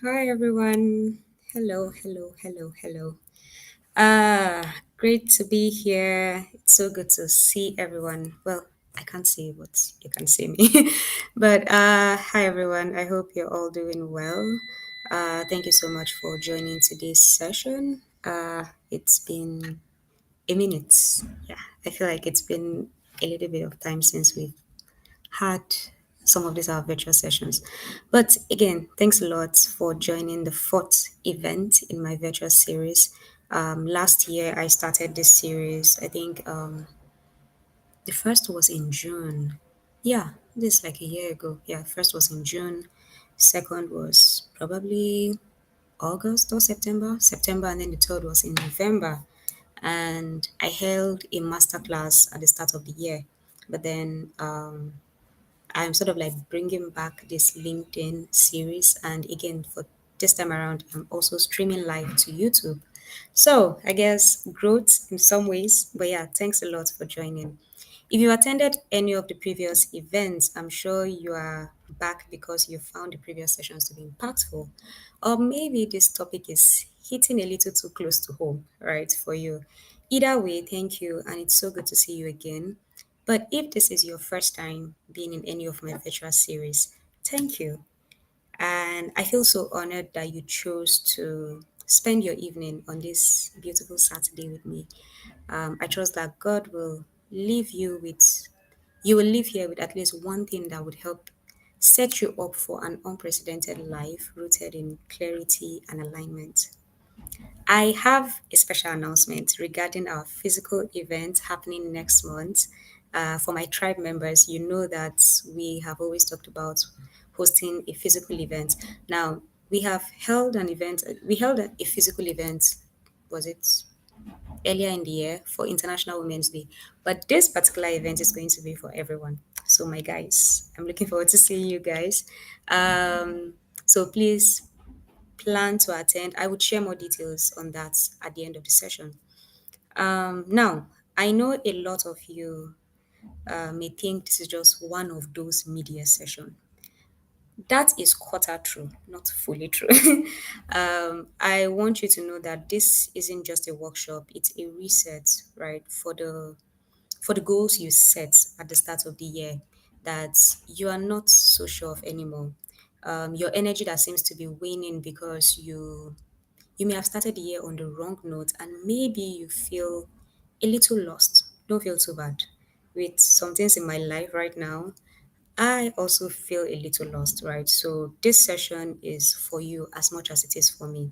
Hi everyone. Hello, hello, hello, hello. Great to be here. It's so good to see everyone. Well, I can't see you, but you can see me. But hi everyone. I hope you're all doing well. Thank you so much for joining today's session. It's been a minute. Yeah, I feel like it's been a little bit of time since we've had some of these our virtual sessions. But again, thanks a lot for joining the fourth event in my virtual series. Last year, I started this series. I think the first was in June. Yeah, this is like a year ago. Yeah, first was in June. Second was probably August or September. September, and then the third was in November. And I held a masterclass at the start of the year. But then I'm sort of like bringing back this LinkedIn series. And again, for this time around, I'm also streaming live to YouTube. So I guess growth in some ways. But yeah, thanks a lot for joining. If you attended any of the previous events, I'm sure you are back because you found the previous sessions to be impactful. Or maybe this topic is hitting a little too close to home, right, for you. Either way, thank you. And it's so good to see you again. But if this is your first time being in any of my virtual series, thank you. And I feel so honored that you chose to spend your evening on this beautiful Saturday with me. I trust that God will leave you with, you will leave here with at least one thing that would help set you up for an unprecedented life rooted in clarity and alignment. I have a special announcement regarding our physical event happening next month. For my tribe members, you know that we have always talked about hosting a physical event. Now, we have held an event, we held a physical event, was it earlier in the year for International Women's Day? But this particular event is going to be for everyone. So, my guys, I'm looking forward to seeing you guys. So, please plan to attend. I would share more details on that at the end of the session. Now, I know a lot of you may think this is just one of those media sessions. That is quarter true, not fully true. I want you to know that this isn't just a workshop; it's a reset, right, for the goals you set at the start of the year that you are not so sure of anymore. Your energy that seems to be waning because you may have started the year on the wrong note and maybe you feel a little lost. Don't feel too bad. With some things in my life right now, I also feel a little lost, right? So this session is for you as much as it is for me.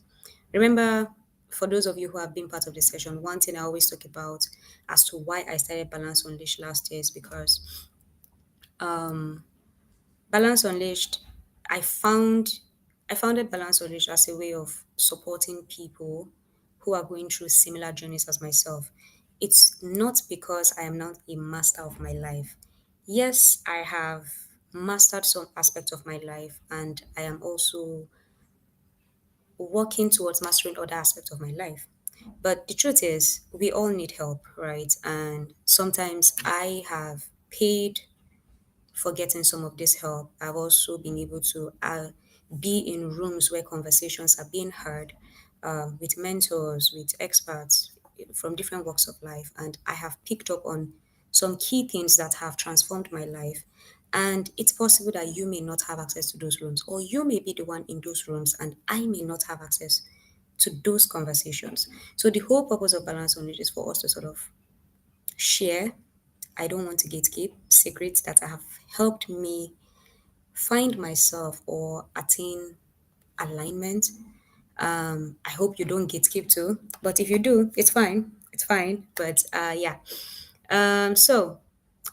Remember, for those of you who have been part of the session, one thing I always talk about as to why I started Balance Unleashed last year is because Balance Unleashed, I found I founded Balance Unleashed as a way of supporting people who are going through similar journeys as myself. It's not because I am not a master of my life. Yes, I have mastered some aspect of my life and I am also working towards mastering other aspects of my life. But the truth is, we all need help, right? And sometimes I have paid for getting some of this help. I've also been able to be in rooms where conversations are being heard with mentors, with experts from different walks of life. And I have picked up on some key things that have transformed my life. And it's possible that you may not have access to those rooms, or you may be the one in those rooms, and I may not have access to those conversations. So, the whole purpose of Balance on It is for us to sort of share. I don't want to gatekeep secrets that have helped me find myself or attain alignment. I hope you don't gatekeep too, but if you do, it's fine. It's fine. But yeah. So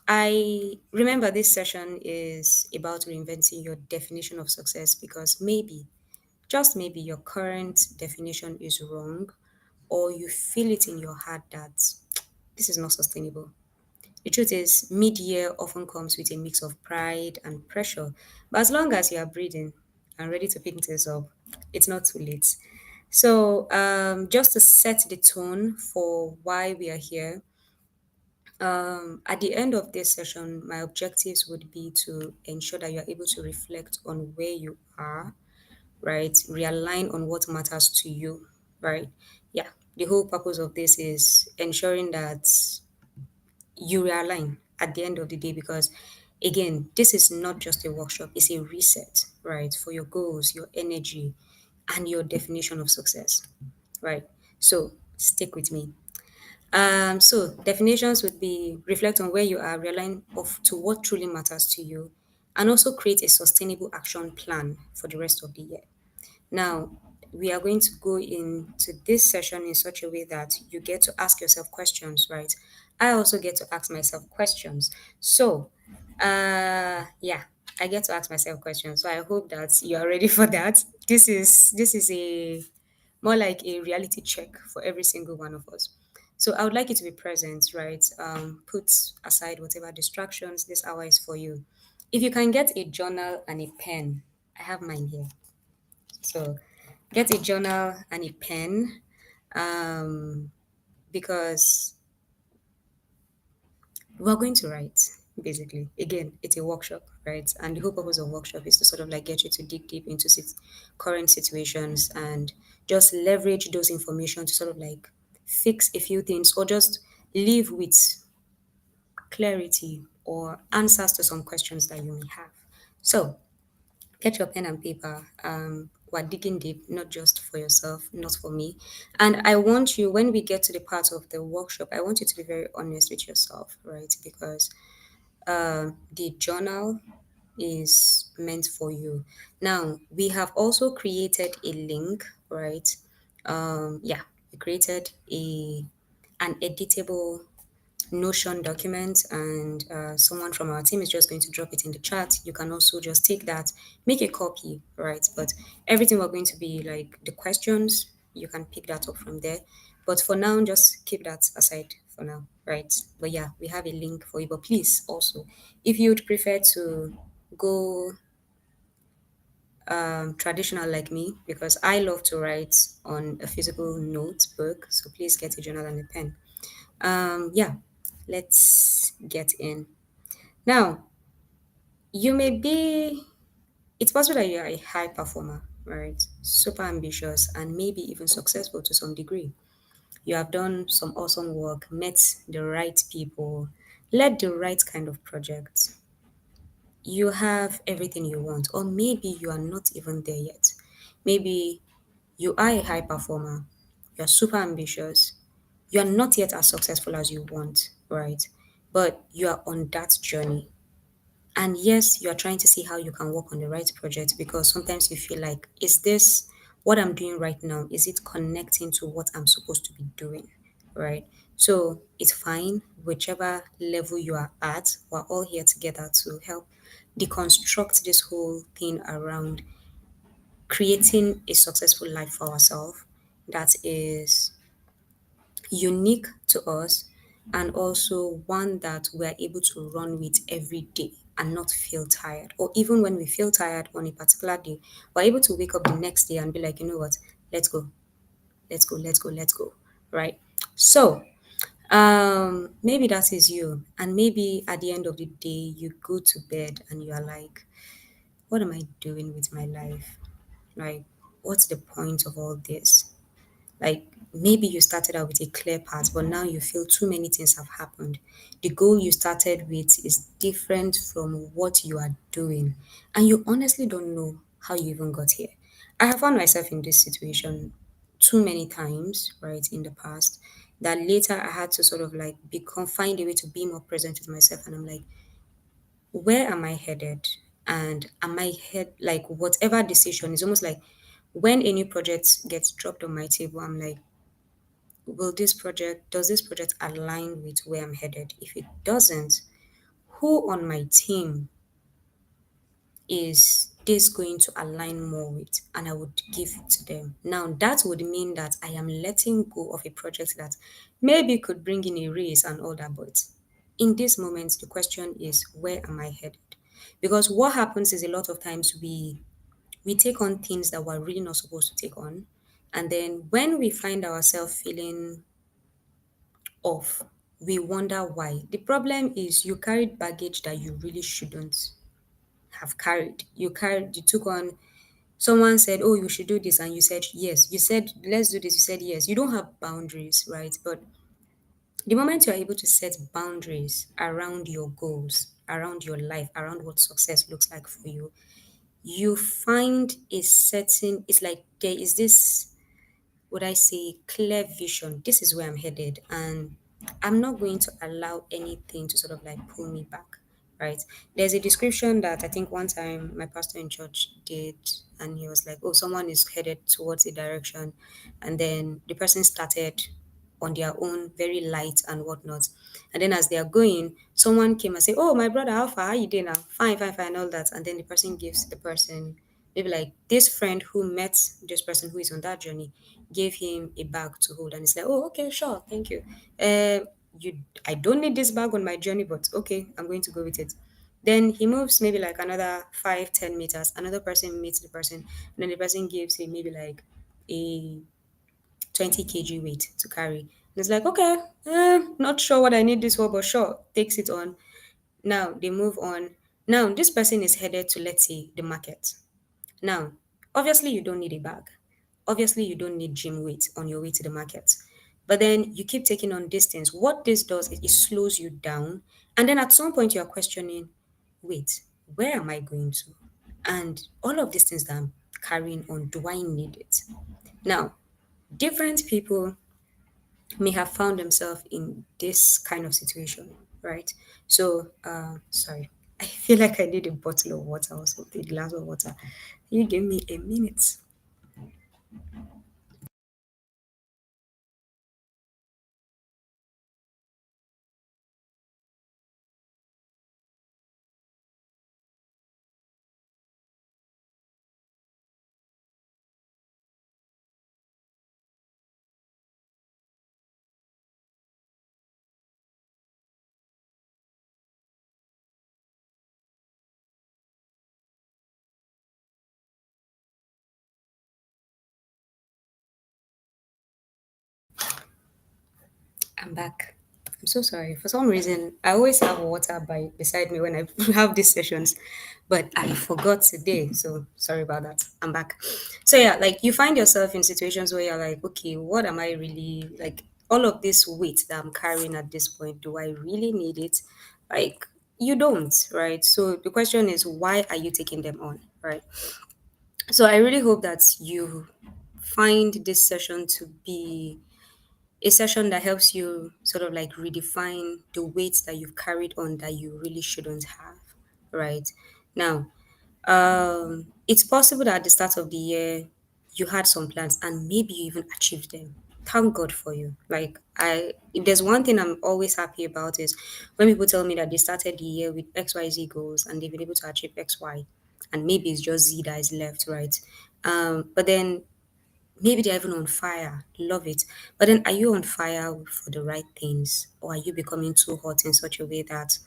I remember this session is about reinventing your definition of success because maybe, just maybe, your current definition is wrong, or you feel it in your heart that this is not sustainable. The truth is, mid year often comes with a mix of pride and pressure. But as long as you are breathing and ready to pick things up, it's not too late. Just to set the tone for why we are here, at the end of this session, my objectives would be to ensure that you're able to reflect on where you are, right? Realign on what matters to you, right? Yeah. The whole purpose of this is ensuring that you realign at the end of the day because, again, this is not just a workshop, it's a reset, right? For your goals, your energy, and your definition of success, right? So, stick with me. So definitions would be reflect on where you are, realign off to what truly matters to you, and also create a sustainable action plan for the rest of the year. Now, we are going to go into this session in such a way that you get to ask yourself questions, right? I also get to ask myself questions. Yeah, I get to ask myself questions. So I hope that you are ready for that. This is a more like a reality check for every single one of us. So I would like you to be present, right? Put aside whatever distractions. This hour is for you. If you can get a journal and a pen, I have mine here. So get a journal and a pen, um, because we're going to write. Basically, again, it's a workshop, right? And the whole purpose of workshop is to sort of like get you to dig deep into current situations and just leverage those information to sort of like fix a few things or just live with clarity or answers to some questions that you may have. So get your pen and paper. We're digging deep, not just for yourself, not for me. And I want you, when we get to the part of the workshop, I want you to be very honest with yourself, right? Because the journal is meant for you. Now, we have also created a link, right? Yeah, we created an editable Notion document, and someone from our team is just going to drop it in the chat. You can also just take that, make a copy, right? But everything we're going to be like the questions, you can pick that up from there. But for now, just keep that aside for now, right? But yeah, we have a link for you. But please also, if you'd prefer to go traditional like me, because I love to write on a physical notebook, so please get a journal and a pen. Yeah, let's get in. Now, you may be, it's possible that you are a high performer, right? Super ambitious and maybe even successful to some degree. You have done some awesome work, met the right people, led the right kind of projects. You have everything you want, or maybe you are not even there yet. Maybe you are a high performer, you're super ambitious, you're not yet as successful as you want, right? But you are on that journey. And yes, you're trying to see how you can work on the right project because sometimes you feel like, is this what I'm doing right now? Is it connecting to what I'm supposed to be doing? Right? So it's fine, whichever level you are at, we're all here together to help deconstruct this whole thing around creating a successful life for ourselves that is unique to us and also one that we're able to run with every day and not feel tired. Or even when we feel tired on a particular day, we're able to wake up the next day and be like, you know what, let's go, let's go, let's go, let's go. Right? So maybe that is you. And maybe at the end of the day, you go to bed and you are like, what am I doing with my life? Like, what's the point of all this? Like maybe you started out with a clear path, but now you feel too many things have happened. The goal you started with is different from what you are doing, and you honestly don't know how you even got here. I have found myself in this situation too many times, right, in the past, that later I had to sort of like become find a way to be more present with myself, and I'm like, where am I headed? And am I head like whatever decision is almost like when a new project gets dropped on my table, I'm like, does this project align with where I'm headed? If it doesn't, who on my team is this going to align more with? And I would give it to them. Now, that would mean that I am letting go of a project that maybe could bring in a raise and all that. But in this moment, the question is, where am I headed? Because what happens is a lot of times we take on things that we're really not supposed to take on. And then when we find ourselves feeling off, we wonder why. The problem is you carried baggage that you really shouldn't have carried. You took on, someone said, oh, you should do this, and you said yes. You said, let's do this, you said yes. You don't have boundaries, right? But the moment you're able to set boundaries around your goals, around your life, around what success looks like for you, you find a certain, it's like there is this, would I say, clear vision. This is where I'm headed, and I'm not going to allow anything to sort of like pull me back, right? There's a description that I think one time my pastor in church did, and he was like, oh, someone is headed towards a direction, and then the person started on their own, very light and whatnot. And then as they are going, someone came and said, oh, my brother, how far? How you doing now? Fine, fine, fine, all that. And then the person gives the person, maybe like this friend who met this person who is on that journey, gave him a bag to hold. And it's like, oh, okay, sure, thank you. You, I don't need this bag on my journey, but okay, I'm going to go with it. Then he moves maybe like another 5, 10 meters. Another person meets the person, and then the person gives him maybe like a 20 kg weight to carry. And it's like, okay, not sure what I need this for, but sure, takes it on. Now they move on. Now this person is headed to, let's say, the market. Now, obviously, you don't need a bag. Obviously, you don't need gym weight on your way to the market. But then you keep taking on distance. What this does is it slows you down. And then at some point, you are questioning, wait, where am I going to? And all of these things that I'm carrying on, do I need it? Now, different people may have found themselves in this kind of situation, right? So, sorry, I feel like I need a bottle of water or something, a glass of water. You give me a minute. I'm back. I'm so sorry. For some reason, I always have water by beside me when I have these sessions, but I forgot today. So sorry about that. I'm back. So yeah, like you find yourself in situations where you're like, okay, what am I really like? All of this weight that I'm carrying at this point, do I really need it? Like you don't, right? So the question is, why are you taking them on, right? So I really hope that you find this session to be a session that helps you sort of like redefine the weight that you've carried on that you really shouldn't have, right? Now, it's possible that at the start of the year you had some plans and maybe you even achieved them. Thank God for you. Like if there's one thing I'm always happy about is when people tell me that they started the year with XYZ goals and they've been able to achieve XY, and maybe it's just Z that is left, right? But then maybe they're even on fire, love it. But then are you on fire for the right things? Or are you becoming too hot in such a way that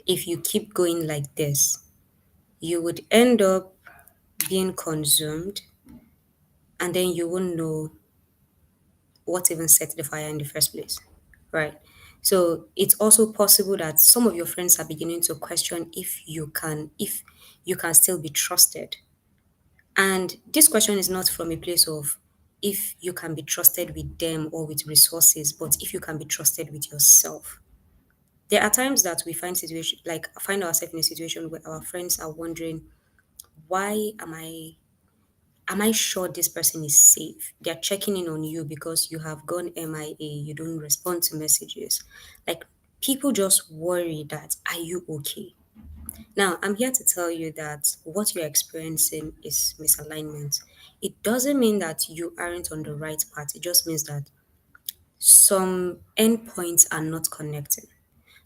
if you keep going like this, you would end up being consumed and then you won't know what even set the fire in the first place, right? So it's also possible that some of your friends are beginning to question if you can still be trusted. And this question is not from a place of if you can be trusted with them or with resources, but if you can be trusted with yourself. There are times that we find ourselves in a situation where our friends are wondering, why am I sure this person is safe? They're checking in on you because you have gone MIA, you don't respond to messages. Like people just worry that, are you okay? Now, I'm here to tell you that what you're experiencing is misalignment. It doesn't mean that you aren't on the right path. It just means that some endpoints are not connecting.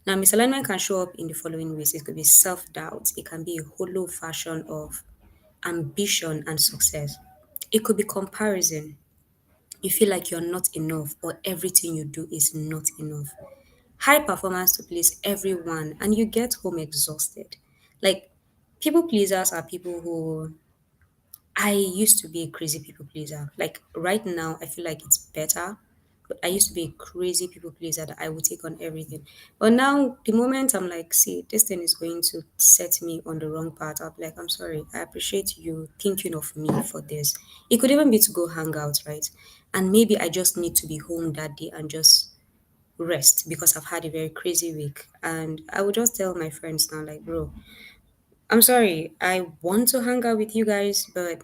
Now, misalignment can show up in the following ways. It could be self doubt, it can be a hollow version of ambition and success, it could be comparison. You feel like you're not enough or everything you do is not enough. High performance to please everyone and you get home exhausted. Like people pleasers are people who I used to be a crazy people pleaser. Like right now, I feel like it's better. But I used to be a crazy people pleaser that I would take on everything. But now, the moment I'm like, see, this thing is going to set me on the wrong path, I'm like, I'm sorry. I appreciate you thinking of me for this. It could even be to go hang out, right? And maybe I just need to be home that day and just rest because I've had a very crazy week. And I would just tell my friends now, like, bro, I'm sorry. I want to hang out with you guys, but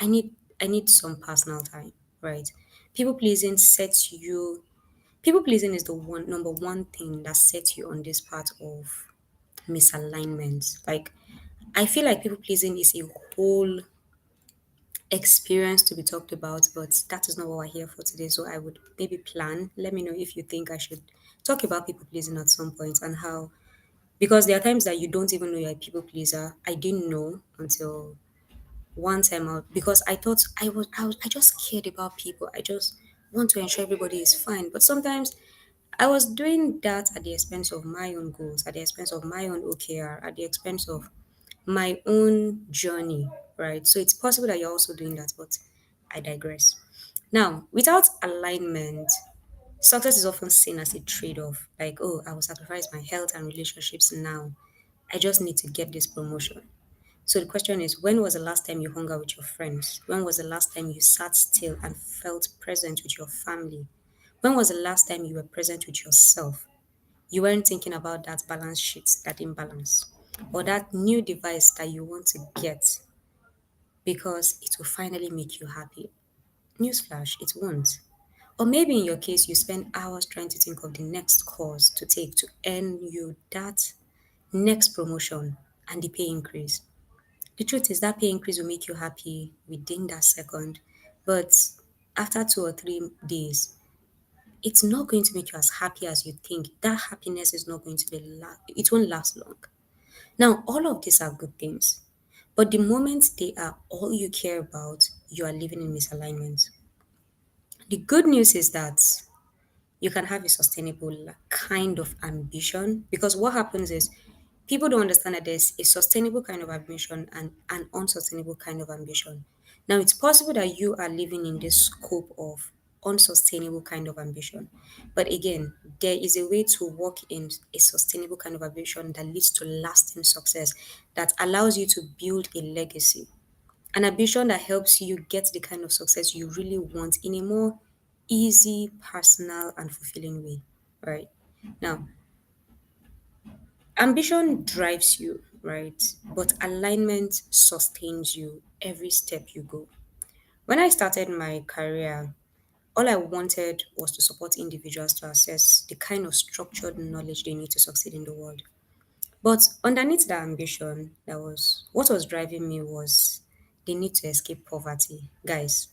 I need some personal time, right? People pleasing sets you people pleasing is the one number one thing that sets you on this part of misalignment. Like I feel like people pleasing is a whole experience to be talked about, but that is not what we're here for today. So I would maybe plan. Let me know if you think I should talk about people pleasing at some point and how because there are times that you don't even know you're a people pleaser. I didn't know until one time out because I thought I just cared about people. I just want to ensure everybody is fine. But sometimes I was doing that at the expense of my own goals, at the expense of my own OKR, at the expense of my own journey, right? So it's possible that you're also doing that, but I digress. Now, without alignment, success is often seen as a trade off. Like, oh, I will sacrifice my health and relationships now. I just need to get this promotion. So the question is, when was the last time you hung out with your friends? When was the last time you sat still and felt present with your family? When was the last time you were present with yourself? You weren't thinking about that balance sheet, that imbalance, or that new device that you want to get because it will finally make you happy. Newsflash, it won't. Or maybe in your case, you spend hours trying to think of the next course to take to earn you that next promotion and the pay increase. The truth is that pay increase will make you happy within that second, but after 2 or 3 days, it's not going to make you as happy as you think. That happiness is not going to be it won't last long. Now, all of these are good things, but the moment they are all you care about, you are living in misalignment. The good news is that you can have a sustainable kind of ambition because what happens is people don't understand that there's a sustainable kind of ambition and an unsustainable kind of ambition. Now, it's possible that you are living in this scope of unsustainable kind of ambition. But again, there is a way to work in a sustainable kind of ambition that leads to lasting success, that allows you to build a legacy, an ambition that helps you get the kind of success you really want in a more easy, personal, and fulfilling way. Right. Now, ambition drives you, right? But alignment sustains you every step you go. When I started my career, all I wanted was to support individuals to access the kind of structured knowledge they need to succeed in the world. But underneath that ambition, that was what was driving me was the need to escape poverty. Guys,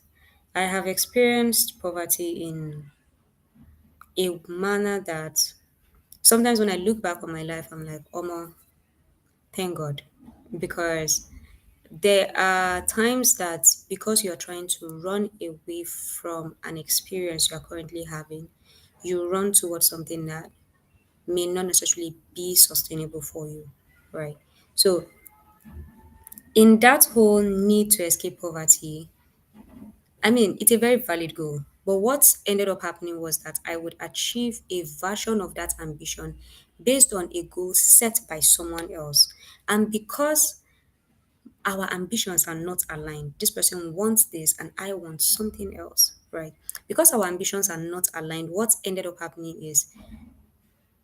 I have experienced poverty in a manner that sometimes when I look back on my life, I'm like, Omo, thank God. Because there are times that because you're trying to run away from an experience you're currently having, you run towards something that may not necessarily be sustainable for you, right? So, in that whole need to escape poverty, I mean, it's a very valid goal. But what ended up happening was that I would achieve a version of that ambition based on a goal set by someone else. And because our ambitions are not aligned, this person wants this and I want something else, right? Because our ambitions are not aligned, what ended up happening is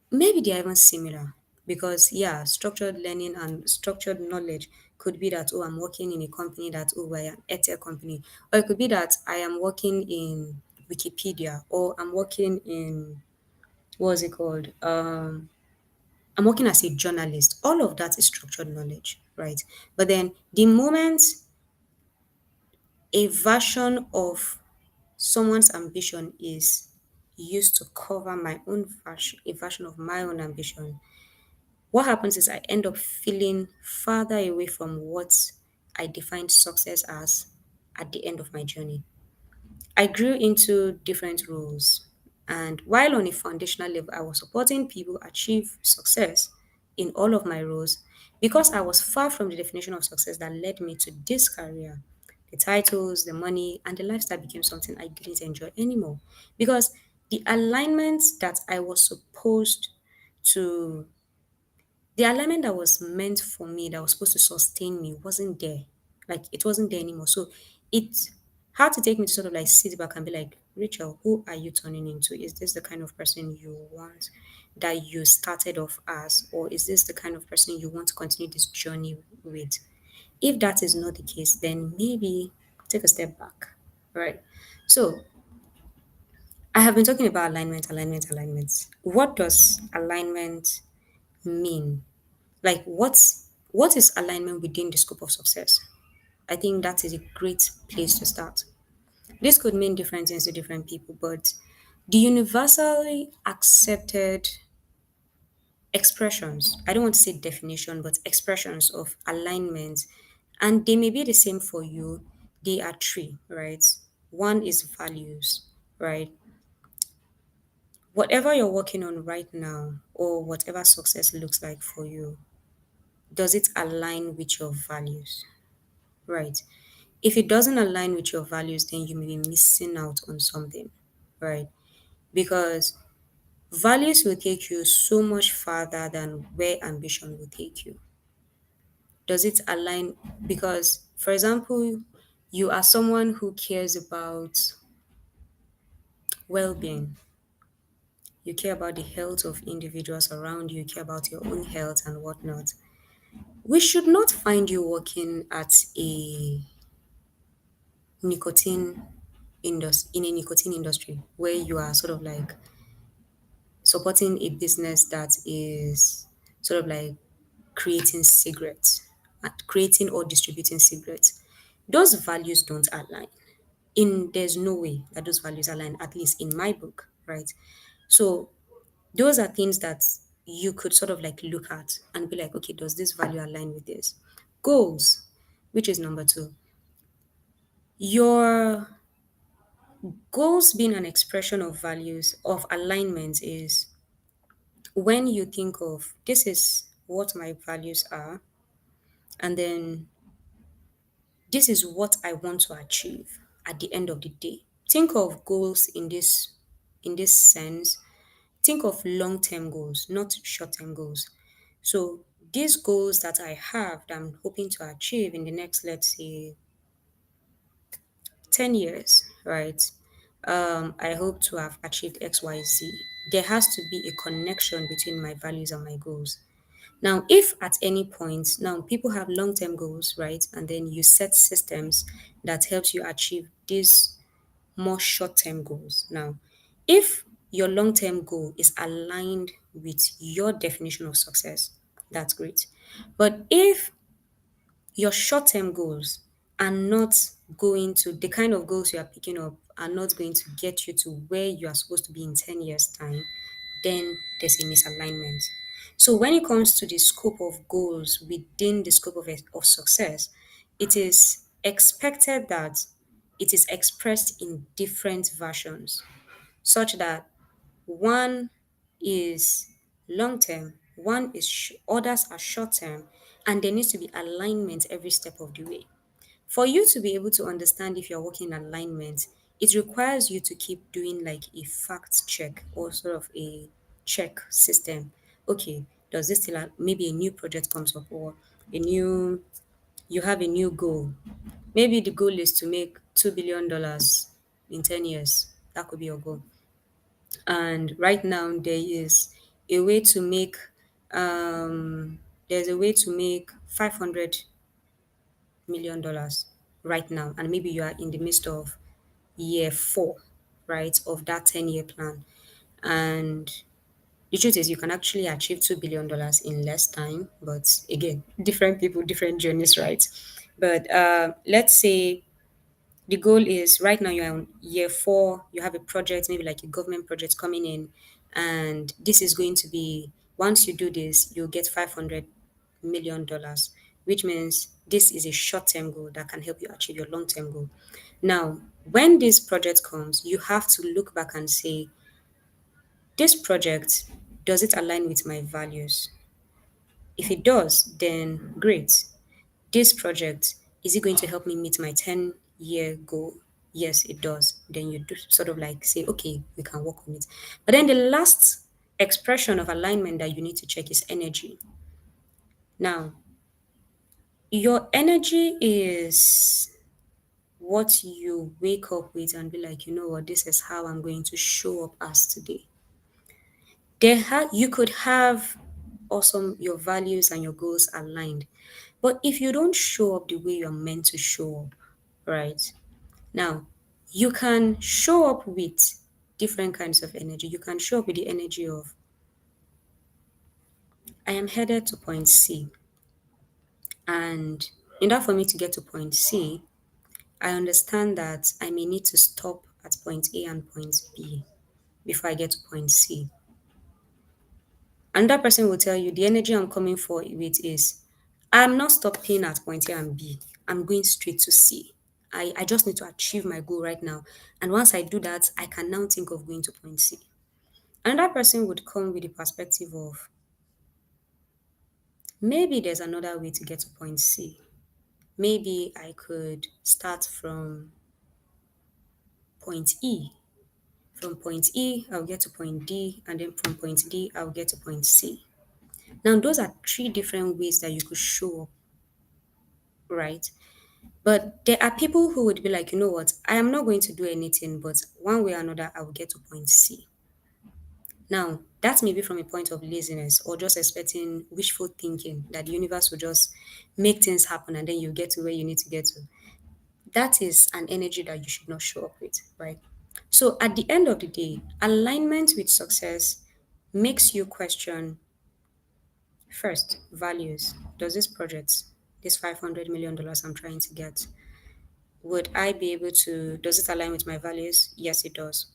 maybe they're even similar because yeah, structured learning and structured knowledge could be that oh I'm working in a company that oh we're an EdTech company, or it could be that I am working in Wikipedia or I'm working in what's it called? I'm working as a journalist. All of that is structured knowledge, right? But then the moment a version of someone's ambition is used to cover my own version, a version of my own ambition, what happens is I end up feeling farther away from what I defined success as at the end of my journey. I grew into different roles, and while on a foundational level, I was supporting people achieve success in all of my roles because I was far from the definition of success that led me to this career. The titles, the money, and the lifestyle became something I didn't enjoy anymore because the alignment that I was supposed to the alignment that was meant for me, that was supposed to sustain me, wasn't there. Like it wasn't there anymore. So it had to take me to sort of like sit back and be like, Rachel, who are you turning into? Is this the kind of person you want that you started off as? Or is this the kind of person you want to continue this journey with? If that is not the case, then maybe take a step back. Right. So I have been talking about alignment. What does alignment mean? Like what is alignment within the scope of success? I think that is a great place to start. This could mean different things to different people, but the universally accepted expressions, I don't want to say definition, but expressions of alignment, and they may be the same for you. They are three, right? One is values, right? Whatever you're working on right now, or whatever success looks like for you, does it align with your values? Right. If it doesn't align with your values, then you may be missing out on something, right? Because values will take you so much farther than where ambition will take you. Does it align? Because, for example, you are someone who cares about well being, you care about the health of individuals around you, you care about your own health and whatnot. We should not find you working at a nicotine in a nicotine industry where you are sort of like supporting a business that is sort of like creating cigarettes, creating or distributing cigarettes. Those values don't align. There's no way that those values align, at least in my book, right? So those are things that you could sort of like look at and be like, okay, does this value align with this? Goals, which is number two. Your goals being an expression of values, of alignment, is when you think of this is what my values are, and then this is what I want to achieve at the end of the day. Think of goals in this sense. Think of long-term goals, not short-term goals. So these goals that I have that I'm hoping to achieve in the next, let's say, 10 years, right? I hope to have achieved XYZ. There has to be a connection between my values and my goals. Now, if at any point, now people have long term goals, right? And then you set systems that helps you achieve these more short term goals. Now, if your long term goal is aligned with your definition of success, that's great. But if your short term goals are not going to, the kind of goals you are picking up are not going to get you to where you are supposed to be in 10 years' time, then there's a misalignment. So when it comes to the scope of goals within the scope of success, it is expected that it is expressed in different versions, such that one is long term, one is others are short term, and there needs to be alignment every step of the way. For you to be able to understand if you're working in alignment, it requires you to keep doing like a fact check or sort of a check system. Okay, does this still maybe a new project comes up, or a new you have a new goal. Maybe the goal is to make $2 billion in 10 years. That could be your goal. And right now there is a way to make there's a way to make $500 million right now, and maybe you are in the midst of year four, right, of that 10-year plan. And the truth is you can actually achieve $2 billion in less time, but again, different people, different journeys, right? But let's say the goal is right now you're on year four, you have a project, maybe like a government project coming in, and this is going to be, once you do this, you'll get $500 million, which means this is a short-term goal that can help you achieve your long-term goal. Now, when this project comes, you have to look back and say, this project, does it align with my values? If it does, then great. This project, is it going to help me meet my 10 year goal? Yes, it does. Then you do sort of like say, okay, we can work on it. But then the last expression of alignment that you need to check is energy. Now, your energy is what you wake up with and be like, you know what, this is how I'm going to show up as today. You could have awesome your values and your goals aligned, but if you don't show up the way you're meant to show up, right? Now, you can show up with different kinds of energy. You can show up with the energy of, I am headed to point C. And in order for me to get to point C, I understand that I may need to stop at point A and point B before I get to point C. Another person will tell you the energy I'm coming for with is, I'm not stopping at point A and B. I'm going straight to C. I just need to achieve my goal right now. And once I do that, I can now think of going to point C. Another person would come with the perspective of, maybe there's another way to get to point C. Maybe I could start from point E. From point E, I'll get to point D, and then from point D, I'll get to point C. Now, those are three different ways that you could show up, right? But there are people who would be like, you know what, I am not going to do anything, but one way or another, I will get to point C. Now, that's maybe from a point of laziness or just expecting wishful thinking that the universe will just make things happen and then you get to where you need to get to. That is an energy that you should not show up with, right? So at the end of the day, alignment with success makes you question first values. Does this project, this $500 million I'm trying to get, would I be able to, does it align with my values? Yes, it does.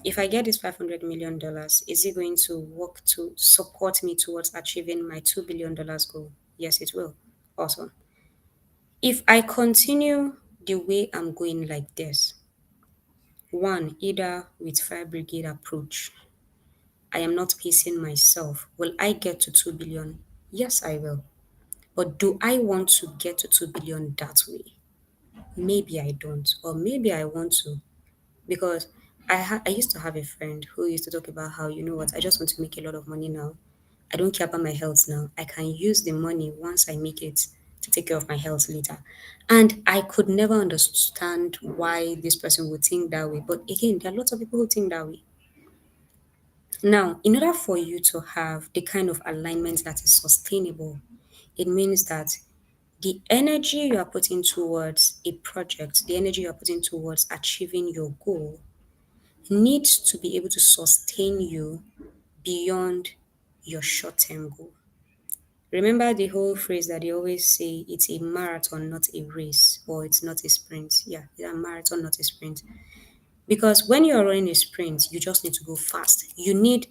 If I get this $500 million, is it going to work to support me towards achieving my $2 billion goal? Yes, it will. Awesome. If I continue the way I'm going like this, one, either with fire brigade approach, I am not pacing myself. Will I get to 2 billion? Yes, I will. But do I want to get to 2 billion that way? Maybe I don't. Or maybe I want to. Because I used to have a friend who used to talk about how, you know what, I just want to make a lot of money now. I don't care about my health now. I can use the money once I make it to take care of my health later. And I could never understand why this person would think that way. But again, there are lots of people who think that way. Now, in order for you to have the kind of alignment that is sustainable, it means that the energy you are putting towards a project, the energy you are putting towards achieving your goal, needs to be able to sustain you beyond your short term goal. Remember the whole phrase that they always say, it's a marathon, not a race, or it's not a sprint. Yeah, it's a marathon, not a sprint. Because when you're running a sprint, you just need to go fast. You need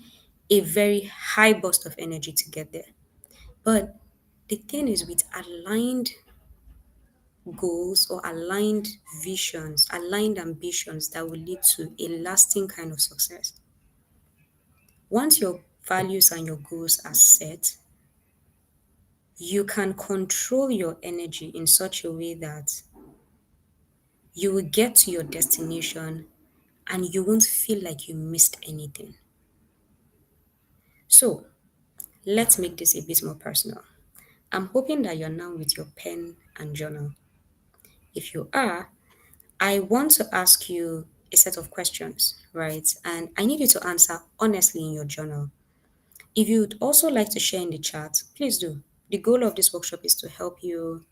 a very high burst of energy to get there. But the thing is, with aligned goals or aligned visions, aligned ambitions that will lead to a lasting kind of success. Once your values and your goals are set, you can control your energy in such a way that you will get to your destination and you won't feel like you missed anything. So, let's make this a bit more personal. I'm hoping that you're now with your pen and journal. If you are, I want to ask you a set of questions, right? And I need you to answer honestly in your journal. If you'd also like to share in the chat, please do. The goal of this workshop is to help you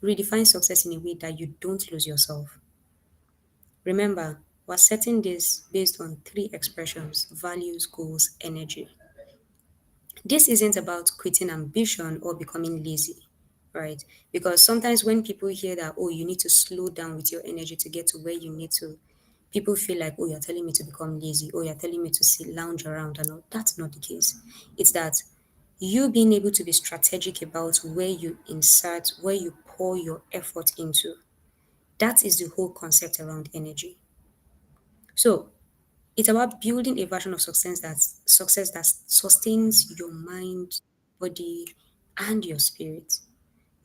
redefine success in a way that you don't lose yourself. Remember, we're setting this based on three expressions: values, goals, energy. This isn't about quitting ambition or becoming lazy, right? Because sometimes when people hear that, oh, you need to slow down with your energy to get to where you need to, people feel like, oh, you're telling me to become lazy, oh, you're telling me to sit, lounge around, and all. That's not the case. It's that you being able to be strategic about where you insert, where you pour your effort into. That is the whole concept around energy. So it's about building a version of success that sustains your mind, body, and your spirit.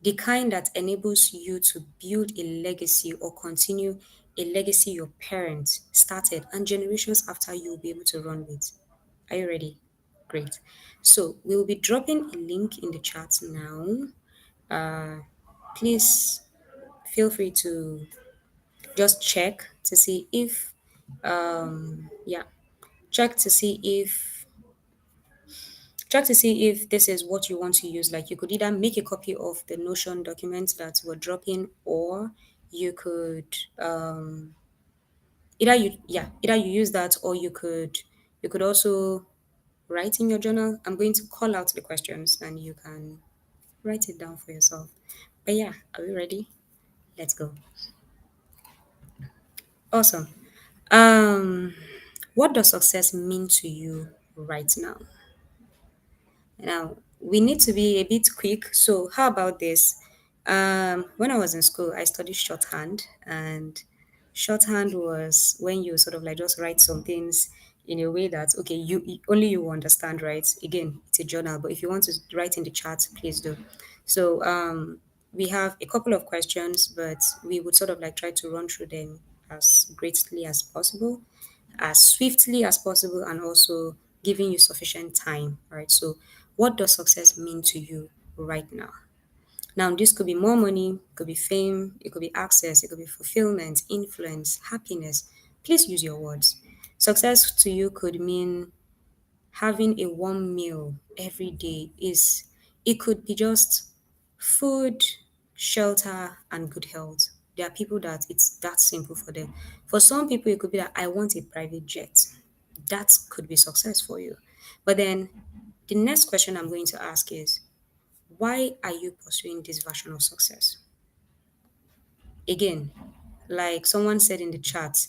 the kind that enables you to build a legacy or continue a legacy your parents started and generations after you will be able to run with. Are you ready? Great. So we'll be dropping a link in the chat now. Uh, Please feel free to just yeah, check to see if check to see if this is what you want to use. Like you could either make a copy of the Notion document that we're dropping, or you could either you use that, or you could also write in your journal. I'm going to call out the questions and you can write it down for yourself. But yeah, are we ready? Let's go. Awesome. Um, what does success mean to you right now? Now, we need to be a bit quick. So, how about this? When I was in school, I studied shorthand, and shorthand was when you sort of like just write some things in a way that okay, only you understand, right? Again, it's a journal, but if you want to write in the chat, please do. So, we have a couple of questions, but we would sort of like try to run through them as greatly as possible, as swiftly as possible, and also giving you sufficient time. All right. So, what does success mean to you right now? Now, this could be more money, could be fame, it could be access, it could be fulfillment, influence, happiness. Please use your words. Success to you could mean having a warm meal every day. Is It could be just food, shelter, and good health. There are people that it's that simple for them. For some people, it could be that I want a private jet. That could be success for you. But then the next question I'm going to ask is, why are you pursuing this version of success? Again, like someone said in the chat,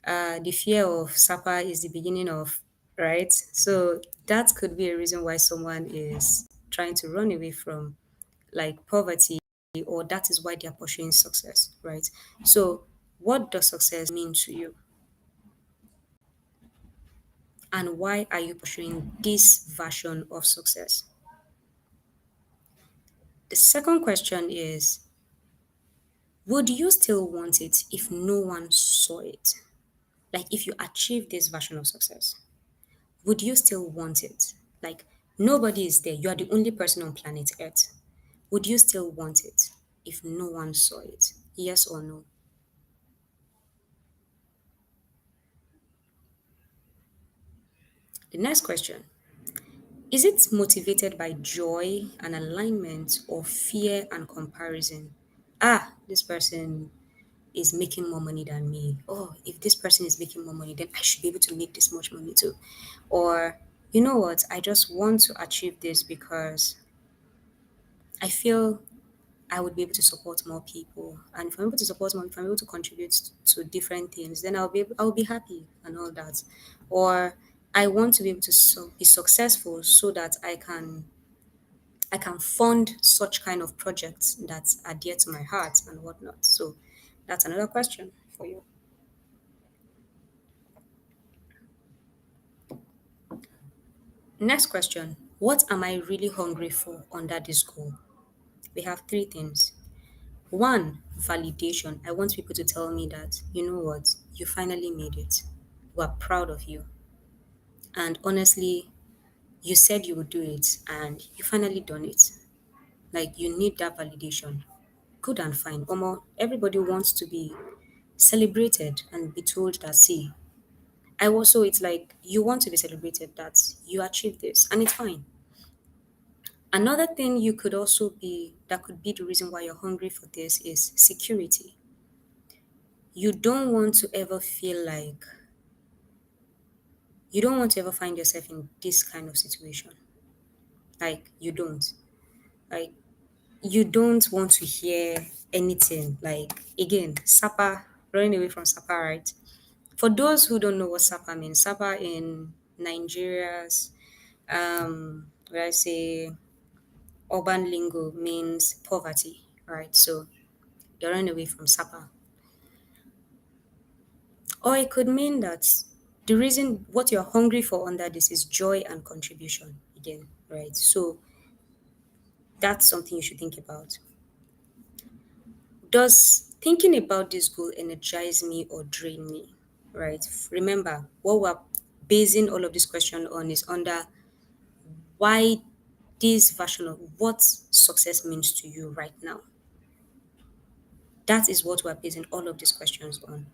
the fear of Sapa is the beginning of, right? So that could be a reason why someone is trying to run away from like poverty, or that is why they are pursuing success, right? So, what does success mean to you? And why are you pursuing this version of success? The second question is, would you still want it if no one saw it? Like if you achieve this version of success, would you still want it? Like nobody is there, you are the only person on planet Earth. Would you still want it if no one saw it? Yes or no? The next question, is it motivated by joy and alignment or fear and comparison? Ah, this person is making more money than me. Oh, if this person is making more money, then I should be able to make this much money too. Or, you know what, I just want to achieve this because I feel I would be able to support more people. And if I'm able to support more, if I'm able to contribute to different things, then I'll be happy and all that. Or I want to be able to be successful so that I can fund such kind of projects that are dear to my heart and whatnot. So that's another question for you. Next question. What am I really hungry for under this goal? We have three things. One, validation. I want people to tell me that, you know what, you finally made it. We're proud of you. And honestly, you said you would do it and you finally done it. Like you need that validation. Good and fine. Omo, everybody wants to be celebrated and be told that, see, I also, it's like you want to be celebrated that you achieved this and it's fine. Another thing you could also be that could be the reason why you're hungry for this is security. You don't want to ever feel like you don't want to ever find yourself in this kind of situation. Like you don't. Like you don't want to hear anything. Like again, Sapa, running away from Sapa, right? For those who don't know what Sapa means, Sapa in Nigeria's where I say urban lingo means poverty, right? So you're running away from Sapa. Or it could mean that the reason what you're hungry for under this is joy and contribution again, right? So that's something you should think about. Does thinking about this goal energize me or drain me? Right? Remember, what we're basing all of this question on is under why this version of what success means to you right now. That is what we're basing all of these questions on.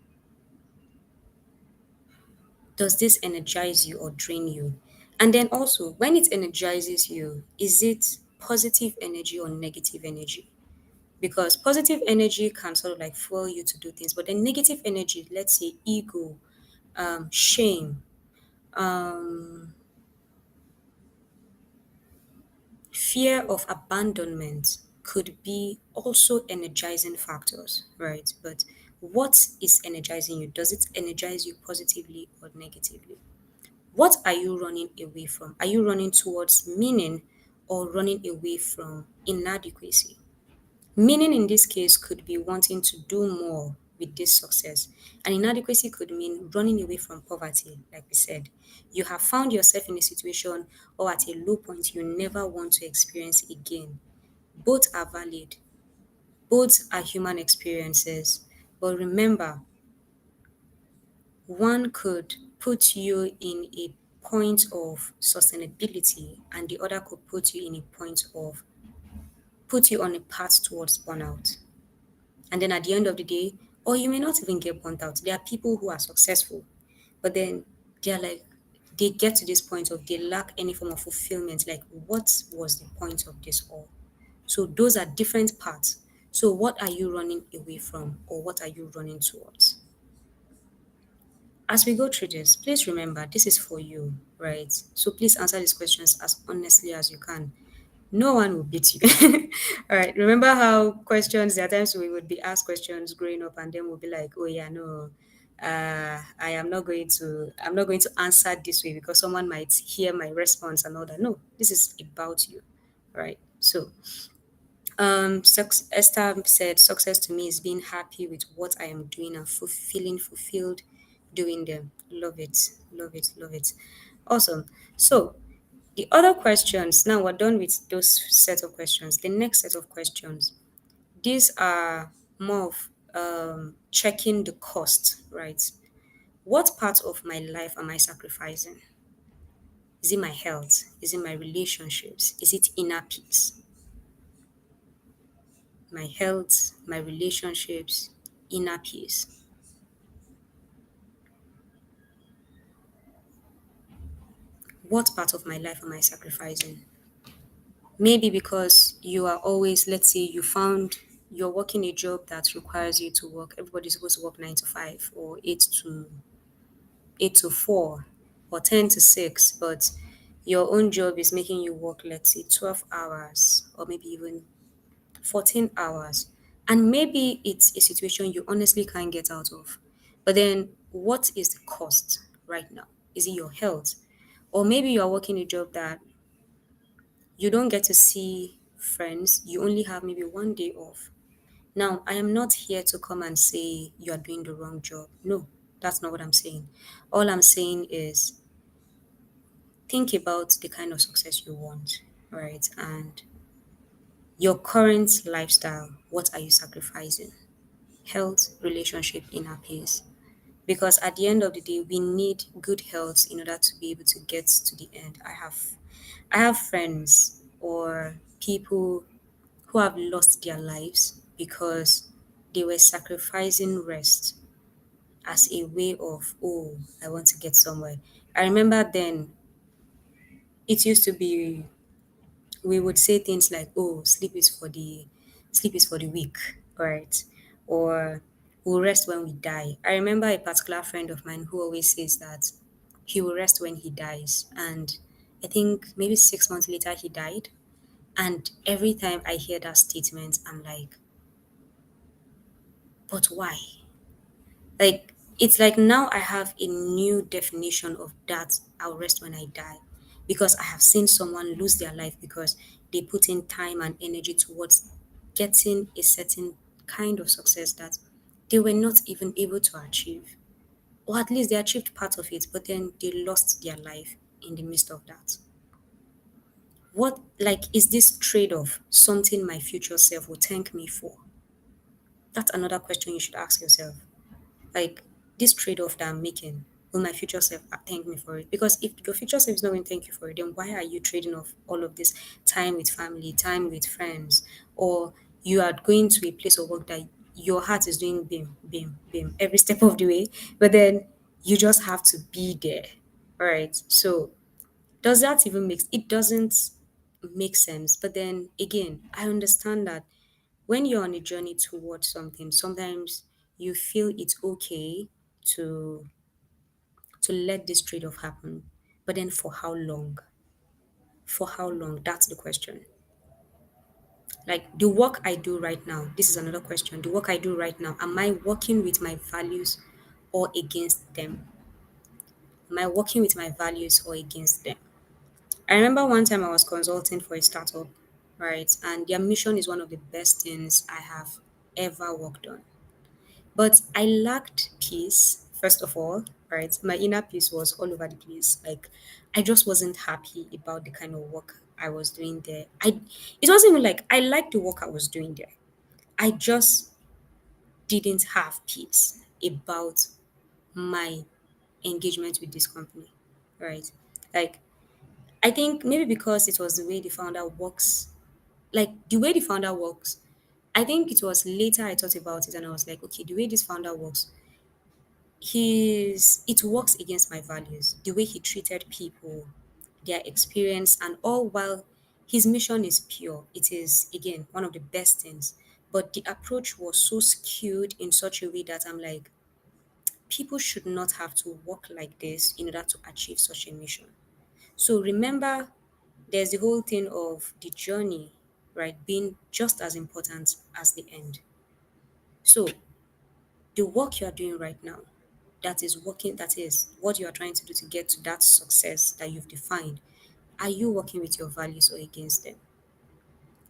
Does this energize you or drain you? And then also, when it energizes you, is it positive energy or negative energy? Because positive energy can sort of like fuel you to do things, but then negative energy, let's say ego, shame, um, fear of abandonment could be also energizing factors, right? But what is energizing you? Does it energize you positively or negatively? What are you running away from? Are you running towards meaning or running away from inadequacy? Meaning in this case could be wanting to do more with this success. And inadequacy could mean running away from poverty, like we said. You have found yourself in a situation or at a low point you never want to experience again. Both are valid, both are human experiences. But remember, one could put you in a point of sustainability, and the other could put you in a point of put you on a path towards burnout. And then at the end of the day, or you may not even get burnt out. There are people who are successful, but then they're like, they get to this point of they lack any form of fulfillment. Like, what was the point of this all? So those are different parts. So what are you running away from, or what are you running towards? As we go through this, please remember this is for you, right? So please answer these questions as honestly as you can. No one will beat you. All right. Remember how questions, there are times we would be asked questions growing up and then we'll be like, oh yeah, no, I'm not going to answer this way because someone might hear my response and all that. No, this is about you. Right. So Esther said, success to me is being happy with what I am doing and feeling fulfilled doing them. Love it, love it, love it. Awesome. So, the other questions, now we're done with those set of questions. The next set of questions, these are more of checking the cost, right? What part of my life am I sacrificing? Is it my health? Is it my relationships? Is it inner peace? My health, my relationships, inner peace. What part of my life am I sacrificing? Maybe because you are always, let's say, you're working a job that requires you to work. Everybody's supposed to work 9 to 5 or 8 to 4 or 10 to 6, but your own job is making you work, let's say, 12 hours or maybe even 14 hours. And maybe it's a situation you honestly can't get out of. But then what is the cost right now? Is it your health? Or maybe you are working a job that you don't get to see friends, you only have maybe one day off. Now, I am not here to come and say you are doing the wrong job. No, that's not what I'm saying. All I'm saying is think about the kind of success you want, right? And your current lifestyle, what are you sacrificing? Health, relationship, inner peace. Because at the end of the day, we need good health in order to be able to get to the end. I have friends or people who have lost their lives because they were sacrificing rest as a way of, oh, I want to get somewhere. I remember then it used to be we would say things like, oh, sleep is for the weak, right? Or we'll rest when we die. I remember a particular friend of mine who always says that he will rest when he dies. And I think maybe 6 months later he died. And every time I hear that statement, I'm like, but why? Like, it's like now I have a new definition of that I'll rest when I die. Because I have seen someone lose their life because they put in time and energy towards getting a certain kind of success that they were not even able to achieve. Or at least they achieved part of it, but then they lost their life in the midst of that. What, like, is this trade off something my future self will thank me for? That's another question you should ask yourself. Like, this trade-off that I'm making, will my future self thank me for it? Because if your future self is not going to thank you for it, then why are you trading off all of this time with family, time with friends, or you are going to a place of work that your heart is doing bim, bim, bim every step of the way, but then you just have to be there. All right. So does that even make it doesn't make sense. But then again, I understand that when you're on a journey towards something, sometimes you feel it's okay to let this trade-off happen. But then for how long? For how long? That's the question. Like the work I do right now, this is another question. The work I do right now, am I working with my values or against them? Am I working with my values or against them? I remember one time I was consulting for a startup, right? And their mission is one of the best things I have ever worked on. But I lacked peace, first of all, right? My inner peace was all over the place. Like I just wasn't happy about the kind of work I was doing there. It wasn't even like I liked the work I was doing there. I just didn't have peace about my engagement with this company. Right. Like I think maybe because it was the way the founder works, like the way the founder works, I think it was later I thought about it and I was like, okay, the way this founder works, it works against my values. The way he treated people, their experience, and all while his mission is pure. It is again one of the best things. But the approach was so skewed in such a way that I'm like, people should not have to work like this in order to achieve such a mission. So remember, there's the whole thing of the journey, right, being just as important as the end. So the work you are doing right now, that is what you are trying to do to get to that success that you've defined. Are you working with your values or against them?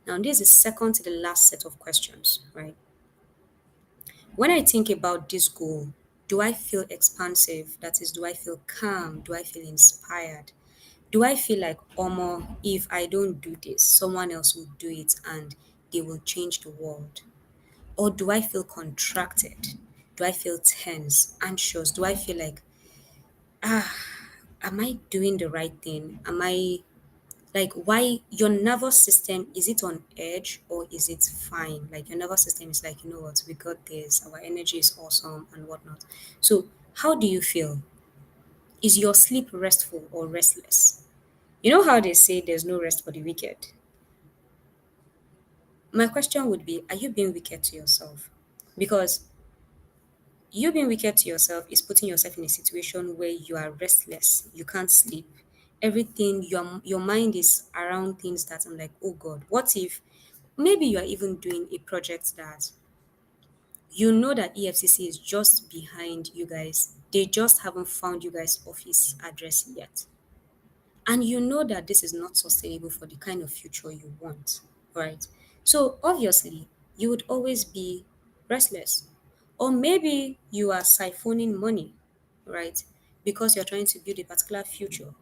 Now, this is second to the last set of questions, right? When I think about this goal, do I feel expansive? That is, do I feel calm? Do I feel inspired? Do I feel like, Omo, if I don't do this, someone else will do it and they will change the world? Or do I feel contracted? Do I feel tense, anxious? Do I feel like, am I doing the right thing? Am I like, why your nervous system, is it on edge or is it fine? Like your nervous system is like, you know what, we got this, our energy is awesome and whatnot. So how do you feel? Is your sleep restful or restless? You know how they say there's no rest for the wicked? My question would be, are you being wicked to yourself? Because you being wicked to yourself is putting yourself in a situation where you are restless, you can't sleep. Everything, your mind is around things that I'm like, oh God, what if maybe you are even doing a project that you know that EFCC is just behind you guys. They just haven't found you guys' office address yet. And you know that this is not sustainable for the kind of future you want, right? So obviously, you would always be restless. Or maybe you are siphoning money, right? Because you're trying to build a particular future.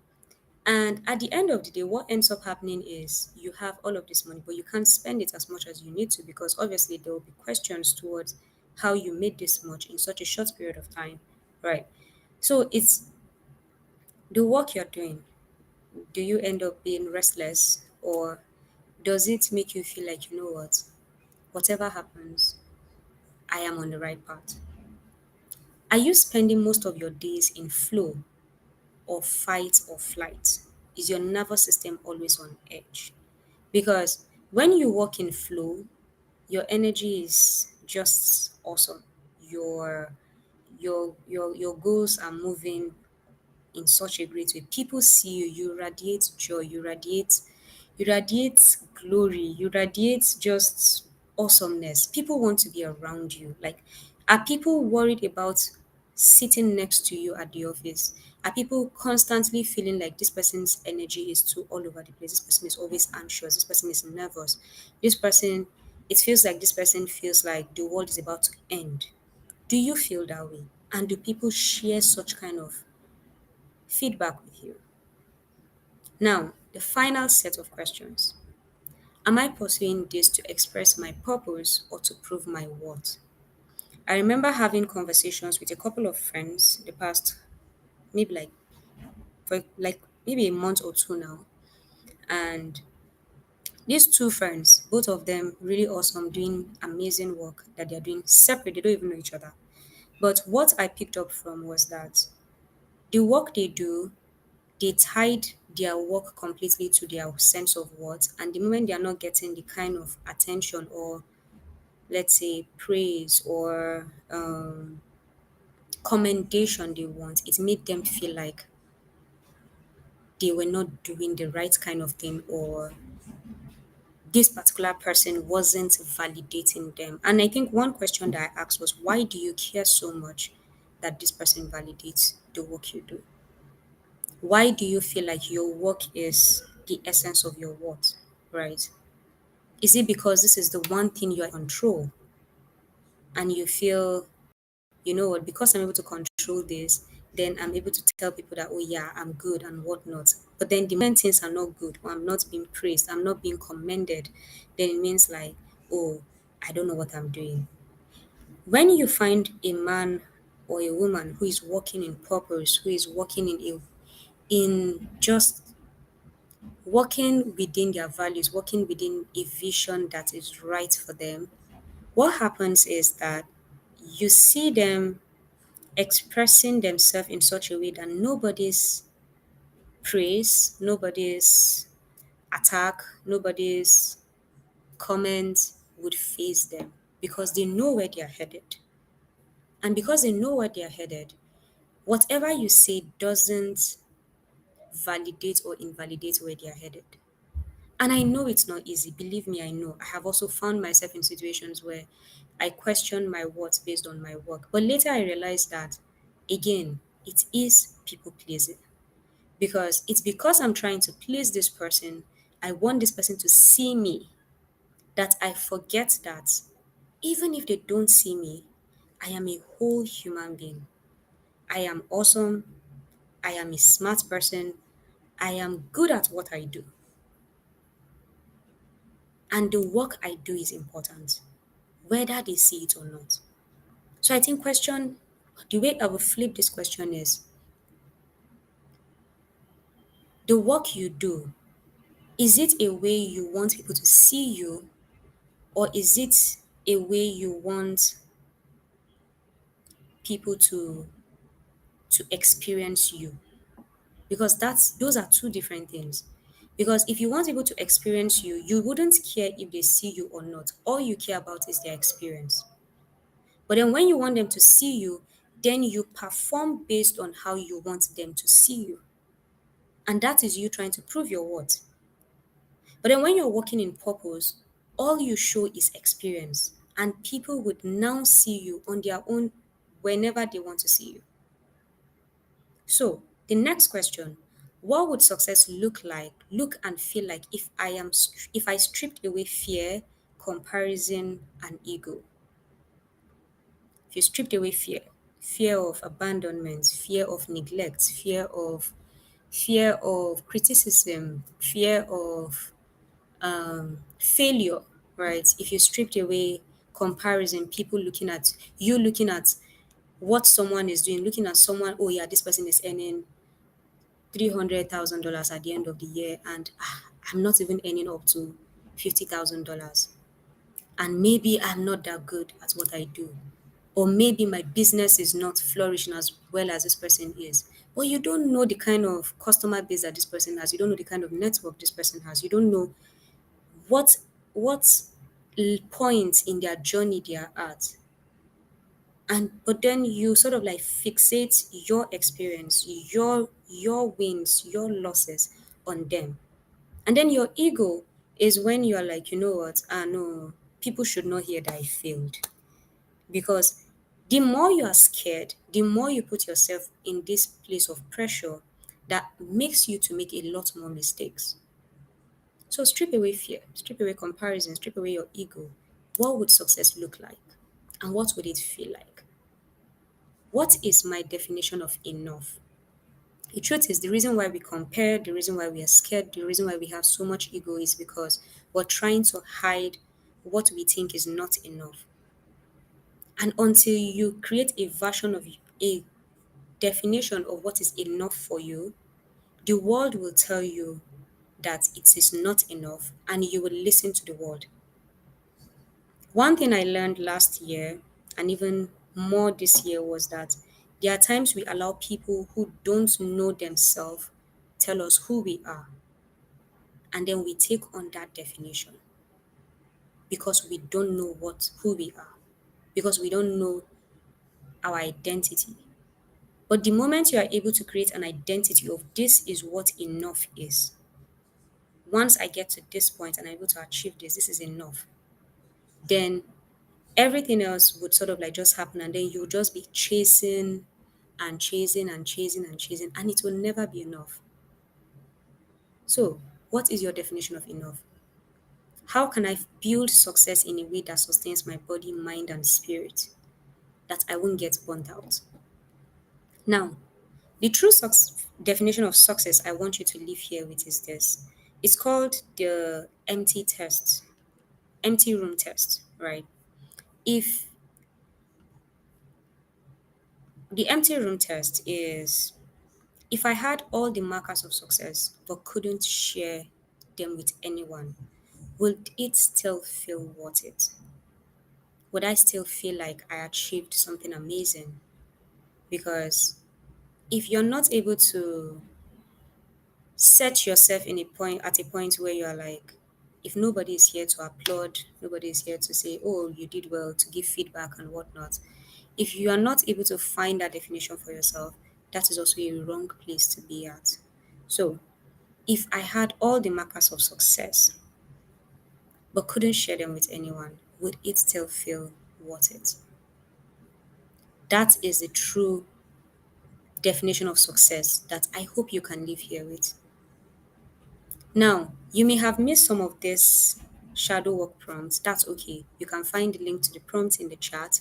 And at the end of the day, what ends up happening is you have all of this money, but you can't spend it as much as you need to because obviously there will be questions towards how you made this much in such a short period of time, right? So it's the work you're doing, do you end up being restless or does it make you feel like, you know what, whatever happens, I am on the right path? Are you spending most of your days in flow or fight or flight? Is your nervous system always on edge? Because when you walk in flow, your energy is just awesome. Your your goals are moving in such a great way. People see you, you radiate joy, you radiate glory, you radiate just awesomeness. People want to be around you. Like, are people worried about sitting next to you at the office? Are people constantly feeling like this person's energy is too all over the place? This person is always anxious. This person is nervous. This person, it feels like this person feels like the world is about to end. Do you feel that way? And do people share such kind of feedback with you? Now, the final set of questions. Am I pursuing this to express my purpose or to prove my worth? I remember having conversations with a couple of friends the past maybe like for like maybe a month or two now. And these two friends, both of them really awesome, doing amazing work that they're doing separate, they don't even know each other. But what I picked up from was that the work they do, they tied their work completely to their sense of worth. And the moment they are not getting the kind of attention or let's say praise or commendation they want, it made them feel like they were not doing the right kind of thing or this particular person wasn't validating them. And I think one question that I asked was, why do you care so much that this person validates the work you do? Why do you feel like your work is the essence of your work, right? Is it because this is the one thing you are in control and you feel, you know what, because I'm able to control this, then I'm able to tell people that, oh yeah, I'm good and whatnot. But then the moment things are not good, or I'm not being praised, I'm not being commended, then it means like, oh, I don't know what I'm doing. When you find a man or a woman who is working in purpose, who is working in just working within their values, working within a vision that is right for them, what happens is that you see them expressing themselves in such a way that nobody's praise, nobody's attack, nobody's comment would phase them because they know where they are headed. And because they know where they are headed, whatever you say doesn't validate or invalidate where they are headed. And I know it's not easy. Believe me, I know. I have also found myself in situations where I question my words based on my work. But later I realized that, again, it is people pleasing. Because it's because I'm trying to please this person, I want this person to see me, that I forget that even if they don't see me, I am a whole human being. I am awesome. I am a smart person. I am good at what I do. And the work I do is important, whether they see it or not. So I think the way I would flip this question is, the work you do, is it a way you want people to see you, or is it a way you want people to experience you? Because those are two different things. Because if you want people to experience you, you wouldn't care if they see you or not. All you care about is their experience. But then when you want them to see you, then you perform based on how you want them to see you. And that is you trying to prove your worth. But then when you're working in purpose, all you show is experience. And people would now see you on their own whenever they want to see you. So the next question, what would success look and feel like if I stripped away fear, comparison, and ego? If you stripped away fear, fear of abandonment, fear of neglect, fear of criticism, fear of failure, right? If you stripped away comparison, people looking at what someone is doing, looking at someone, oh yeah, this person is earning $300,000 at the end of the year, and I'm not even earning up to $50,000. And maybe I'm not that good at what I do. Or maybe my business is not flourishing as well as this person is. But you don't know the kind of customer base that this person has. You don't know the kind of network this person has. You don't know what what point in their journey they are at. And but then you sort of like fixate your experience, your wins, your losses on them. And then your ego is when you're like, you know what, no, people should not hear that I failed. Because the more you are scared, the more you put yourself in this place of pressure that makes you to make a lot more mistakes. So strip away fear, strip away comparison, strip away your ego. What would success look like? And what would it feel like? What is my definition of enough? The truth is, the reason why we compare, the reason why we are scared, the reason why we have so much ego is because we're trying to hide what we think is not enough. And until you create a version of a definition of what is enough for you, the world will tell you that it is not enough and you will listen to the world. One thing I learned last year and even more this year was that there are times we allow people who don't know themselves tell us who we are, and then we take on that definition because we don't know what who we are, because we don't know our identity. But the moment you are able to create an identity of this is what enough is, once I get to this point and I'm able to achieve this, this is enough, then everything else would sort of like just happen, and then you'll just be chasing and chasing and chasing and chasing, and it will never be enough. So, what is your definition of enough? How can I build success in a way that sustains my body, mind, and spirit, that I won't get burnt out? Now, the true definition of success I want you to leave here with is this. It's called the empty test, empty room test, right? If the empty room test is, if I had all the markers of success but couldn't share them with anyone, would it still feel worth it? Would I still feel like I achieved something amazing? Because if you're not able to set yourself in a point at a point where you're like, if nobody is here to applaud, nobody is here to say, oh, you did well, to give feedback and whatnot. If you are not able to find that definition for yourself, that is also a wrong place to be at. So if I had all the markers of success but couldn't share them with anyone, would it still feel worth it? That is the true definition of success that I hope you can live here with. Now, you may have missed some of this shadow work prompts. That's okay. You can find the link to the prompts in the chat.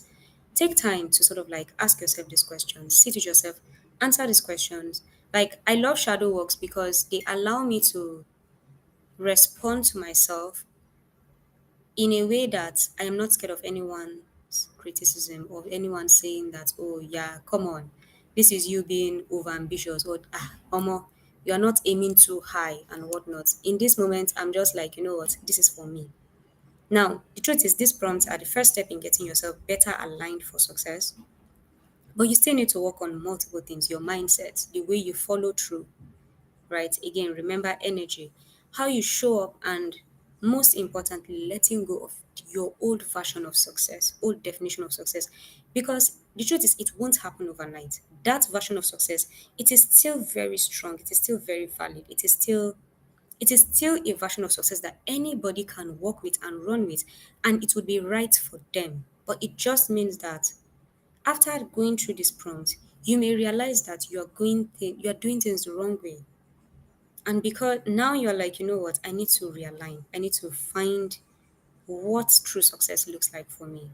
Take time to sort of like ask yourself these questions, sit with yourself, answer these questions. Like, I love shadow works because they allow me to respond to myself in a way that I am not scared of anyone's criticism or anyone saying that, oh, yeah, come on, this is you being over ambitious, or, Omo, you are not aiming too high and whatnot. In this moment, I'm just like, you know what, this is for me. Now, the truth is, these prompts are the first step in getting yourself better aligned for success, but you still need to work on multiple things: your mindset, the way you follow through, right? Again, remember energy, how you show up, and most importantly, letting go of your old version of success, old definition of success. Because the truth is, it won't happen overnight. That version of success, it is still very strong, it is still very valid, it is still a version of success that anybody can work with and run with, and it would be right for them. But it just means that after going through this prompt, you may realize that you are doing things the wrong way, and because now you're like, you know what, I need to realign. I need to find what true success looks like for me,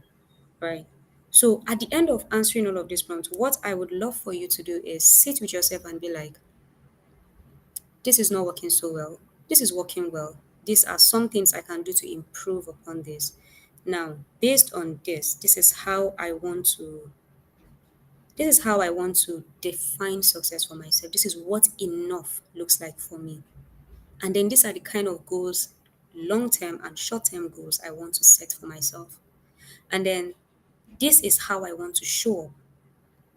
right? So at the end of answering all of these prompts, what I would love for you to do is sit with yourself and be like, this is not working so well. This is working well. These are some things I can do to improve upon this. Now, based on this, this is how I want to define success for myself. This is what enough looks like for me. And then these are the kind of goals, long term and short term goals, I want to set for myself. And then this is how I want to show up.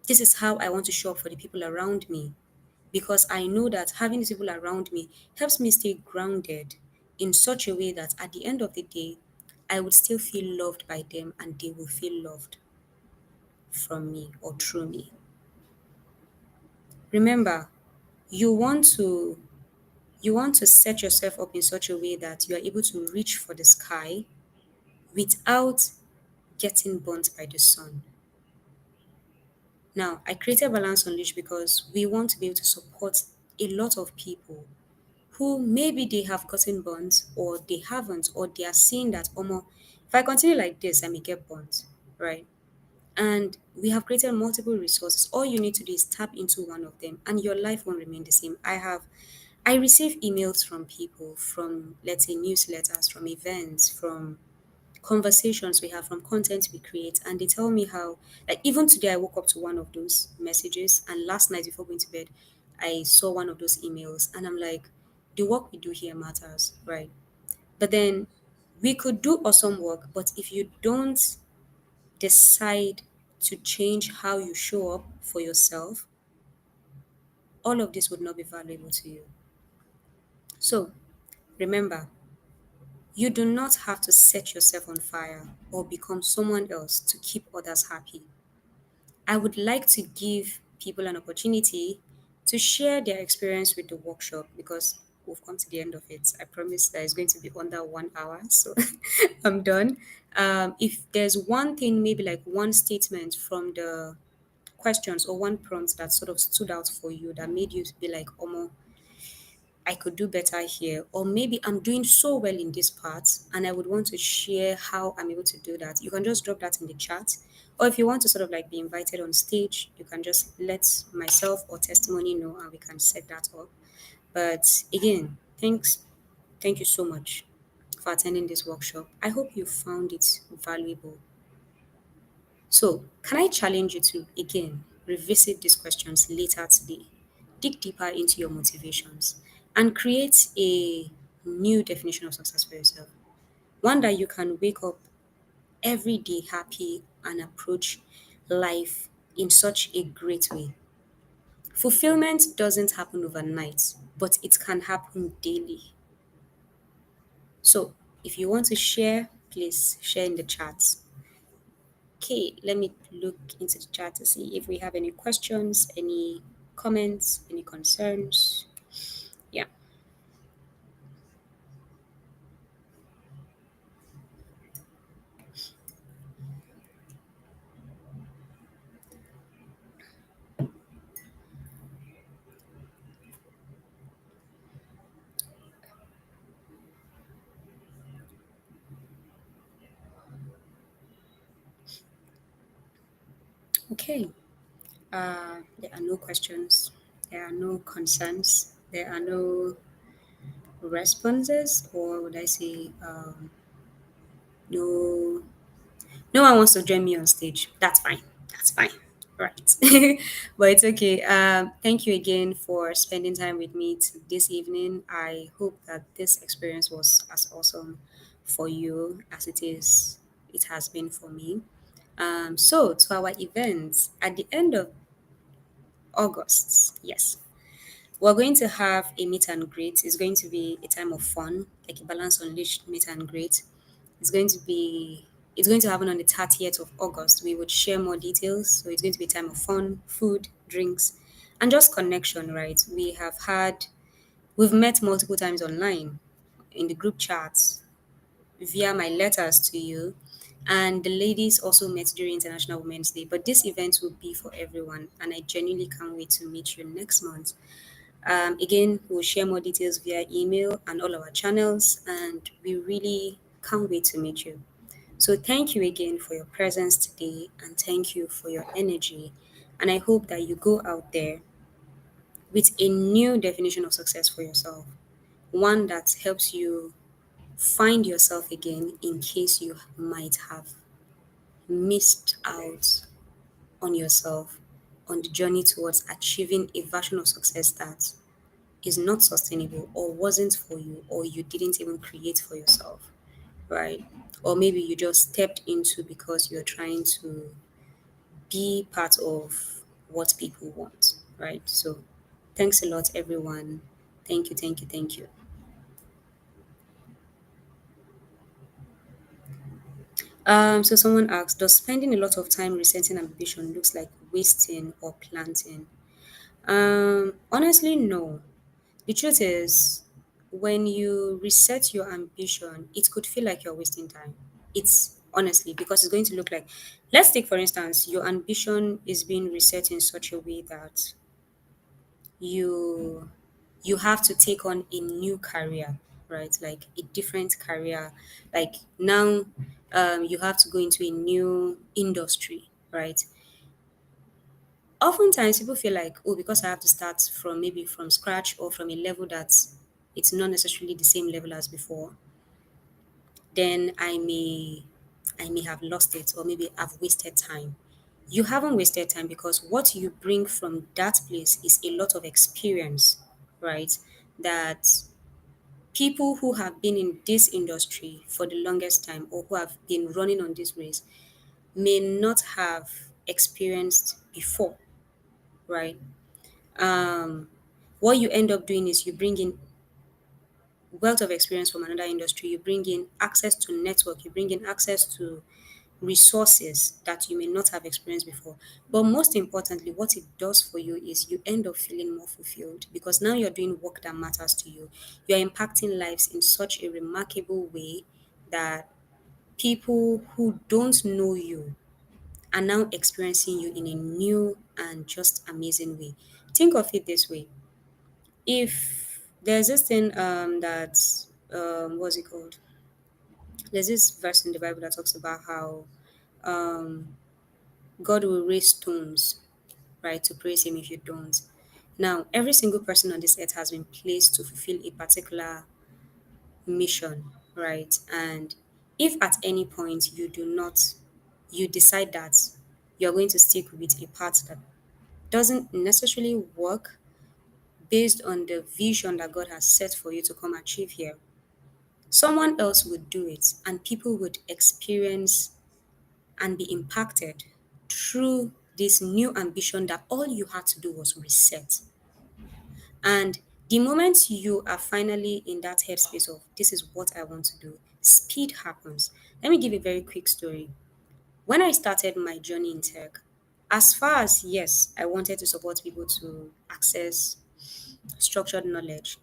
This is how I want to show up for the people around me. Because I know that having these people around me helps me stay grounded in such a way that at the end of the day, I would still feel loved by them and they will feel loved from me or through me. Remember, you want to you want to set yourself up in such a way that you are able to reach for the sky without getting burnt by the sun. Now, I created Balance Unleashed because we want to be able to support a lot of people who maybe they have gotten burnt or they haven't, or they are seeing that, if I continue like this, I may get burnt, right? And we have created multiple resources. All you need to do is tap into one of them and your life won't remain the same. I receive emails from people, from let's say newsletters, from events, from conversations we have, from content we create, and they tell me how, like, even today I woke up to one of those messages, and last night before going to bed I saw one of those emails, and I'm like, the work we do here matters, right? But then we could do awesome work, but if you don't decide to change how you show up for yourself, all of this would not be valuable to you. So remember, you do not have to set yourself on fire or become someone else to keep others happy. I would like to give people an opportunity to share their experience with the workshop, because we've come to the end of it. I promise that it's going to be under 1 hour, so I'm done. If there's one thing, maybe like one statement from the questions or one prompt that sort of stood out for you, that made you be like, Omo, I could do better here, or maybe I'm doing so well in this part and I would want to share how I'm able to do that, you can just drop that in the chat. Or if you want to sort of like be invited on stage, you can just let myself or testimony know and we can set that up. But again, thank you so much for attending this workshop. I hope you found it valuable. So, can I challenge you to again revisit these questions later today? Dig deeper into your motivations and create a new definition of success for yourself. One that you can wake up every day happy and approach life in such a great way. Fulfillment doesn't happen overnight, but it can happen daily. So, if you want to share, please share in the chat. Okay, let me look into the chat to see if we have any questions, any comments, any concerns. Yeah. Okay. There are no questions. There are no concerns. There are no responses, or would I say, no. No one wants to join me on stage. That's fine. That's fine. Right. But it's okay. Thank you again for spending time with me this evening. I hope that this experience was as awesome for you as it has been for me. So to our events at the end of August, yes, we're going to have a meet and greet. It's going to be a time of fun, like a balance unleashed meet and greet. It's going to be it's going to happen on the 30th of August. We would share more details. So it's going to be a time of fun, food, drinks, and just connection, right? We've met multiple times online in the group chats via my letters to you. And the ladies also met during International Women's Day. But this event will be for everyone. And I genuinely can't wait to meet you next month. Again, we'll share more details via email and all our channels, and we really can't wait to meet you. So, thank you again for your presence today, and thank you for your energy. And I hope that you go out there with a new definition of success for yourself, one that helps you find yourself again in case you might have missed out on yourself on the journey towards achieving a version of success that is not sustainable or wasn't for you, or you didn't even create for yourself, right? Or maybe you just stepped into because you're trying to be part of what people want, right? So thanks a lot, everyone. Thank you, thank you, thank you. So someone asked, does spending a lot of time resetting ambition looks like wasting or planting? Honestly, no. The truth is, when you reset your ambition, it could feel like you're wasting time. It's honestly because it's going to look like, let's take for instance, your ambition is being reset in such a way that you you have to take on a new career, right? Like a different career. Like now, you have to go into a new industry, right? Oftentimes people feel like, oh, because I have to start from maybe from scratch or from a level that's it's not necessarily the same level as before, then I may I may have lost it, or maybe I've wasted time. You haven't wasted time because what you bring from that place is a lot of experience, right? That people who have been in this industry for the longest time or who have been running on this race may not have experienced before, right? Um, what you end up doing is you bring in wealth of experience from another industry, you bring in access to network, you bring in access to resources that you may not have experienced before. But most importantly, what it does for you is you end up feeling more fulfilled because now you're doing work that matters to you. You're impacting lives in such a remarkable way that people who don't know you are now experiencing you in a new and just amazing way. Think of it this way. If there's this thing that what's it called? There's this verse in the Bible that talks about how um God will raise stones, right, to praise him if you don't. Now, every single person on this earth has been placed to fulfill a particular mission, right? And if at any point you decide that you're going to stick with a path that doesn't necessarily work based on the vision that God has set for you to come achieve here, someone else would do it and people would experience and be impacted through this new ambition that all you had to do was reset. And the moment you are finally in that headspace of this is what I want to do, speed happens. Let me give a very quick story. When I started my journey in tech, as far as yes, I wanted to support people to access structured knowledge,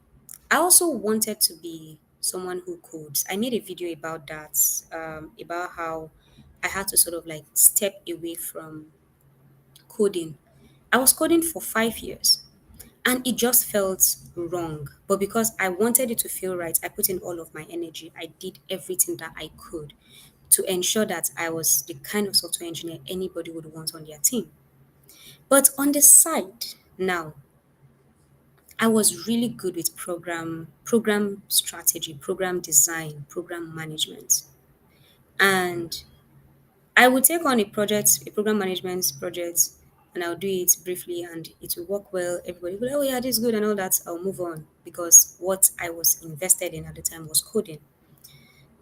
I also wanted to be someone who codes. I made a video about that, about how I had to sort of like step away from coding. I was coding for 5 years and it just felt wrong. But because I wanted it to feel right, I put in all of my energy. I did everything that I could to ensure that I was the kind of software engineer anybody would want on their team. But on the side, now I was really good with program strategy, program design, program management. And I would take on a program management project, and I'll do it briefly and it will work well. Everybody will, oh yeah, this is good and all that. I'll move on because what I was invested in at the time was coding.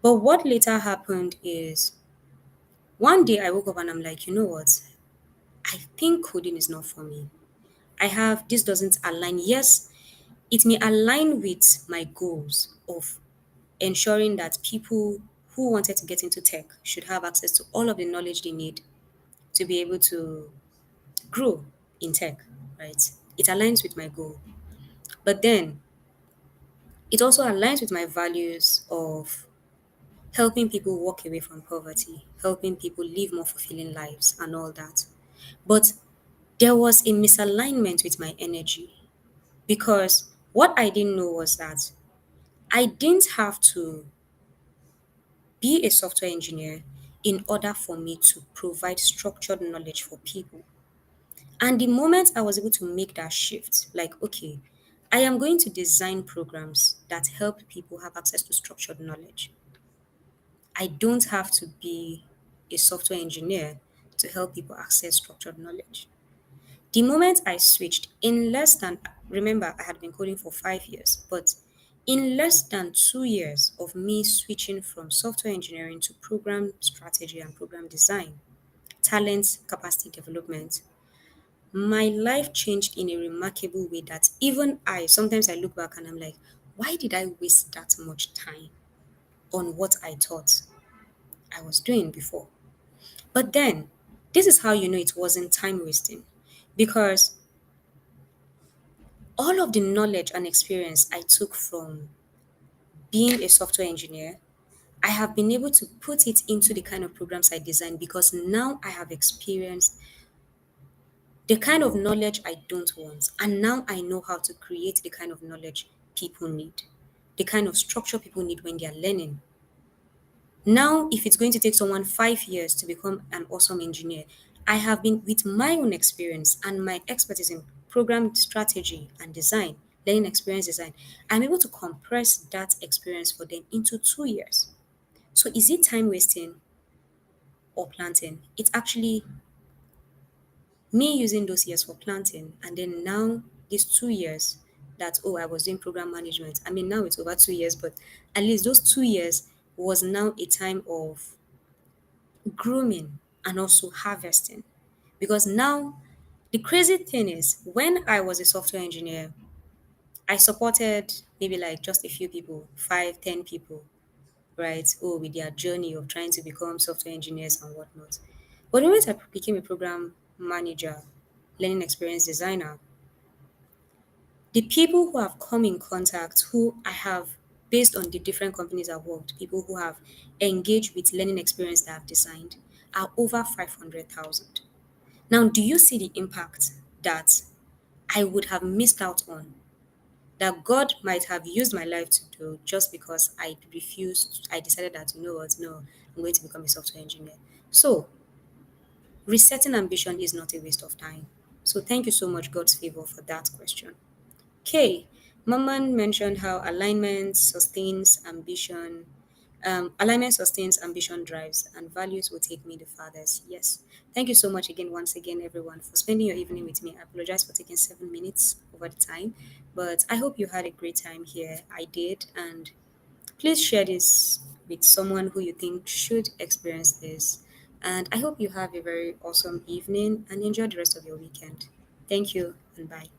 But what later happened is one day I woke up and I'm like, you know what? I think coding is not for me. This doesn't align. Yes, it may align with my goals of ensuring that people who wanted to get into tech should have access to all of the knowledge they need to be able to grow in tech, right? It aligns with my goal. But then it also aligns with my values of helping people walk away from poverty, helping people live more fulfilling lives, and all that. But there was a misalignment with my energy because what I didn't know was that I didn't have to be a software engineer in order for me to provide structured knowledge for people. And the moment I was able to make that shift, like, okay, I am going to design programs that help people have access to structured knowledge. I don't have to be a software engineer to help people access structured knowledge. The moment I switched, in less than, remember, I had been coding for 5 years, but in less than 2 years of me switching from software engineering to program strategy and program design, talent capacity development, my life changed in a remarkable way that even sometimes I look back and I'm like, why did I waste that much time on what I thought I was doing before? But then, this is how you know it wasn't time wasting because all of the knowledge and experience I took from being a software engineer, I have been able to put it into the kind of programs I design because now I have experienced the kind of knowledge I don't want. And now I know how to create the kind of knowledge people need, the kind of structure people need when they are learning. Now, if it's going to take someone 5 years to become an awesome engineer, I have been with my own experience and my expertise in program strategy and design, learning experience design. I'm able to compress that experience for them into 2 years. So, is it time wasting? or planting. It's actually me using those years for planting, and then now these 2 years that, oh, I was doing program management. I mean, now it's over 2 years, but at least those 2 years was now a time of grooming and also harvesting. Because now the crazy thing is, when I was a software engineer, I supported maybe like just a few people, 5, 10 people, right? Oh, with their journey of trying to become software engineers and whatnot. But the moment I became a program manager, learning experience designer, the people who have come in contact, who I have, based on the different companies I've worked, people who have engaged with learning experience that I've designed, are over 500,000. Now, do you see the impact that I would have missed out on, that God might have used my life to do, just because I refused? I decided that, you know what, no, I'm going to become a software engineer. So, resetting ambition is not a waste of time. So, thank you so much, God's favor, for that question. Okay, Maman mentioned how alignment sustains ambition drives, and values will take me the farthest. Yes. Thank you so much again, once again, everyone, for spending your evening with me. I apologize for taking 7 minutes over the time, but I hope you had a great time here. I did, and please share this with someone who you think should experience this. And I hope you have a very awesome evening and enjoy the rest of your weekend. Thank you, and bye.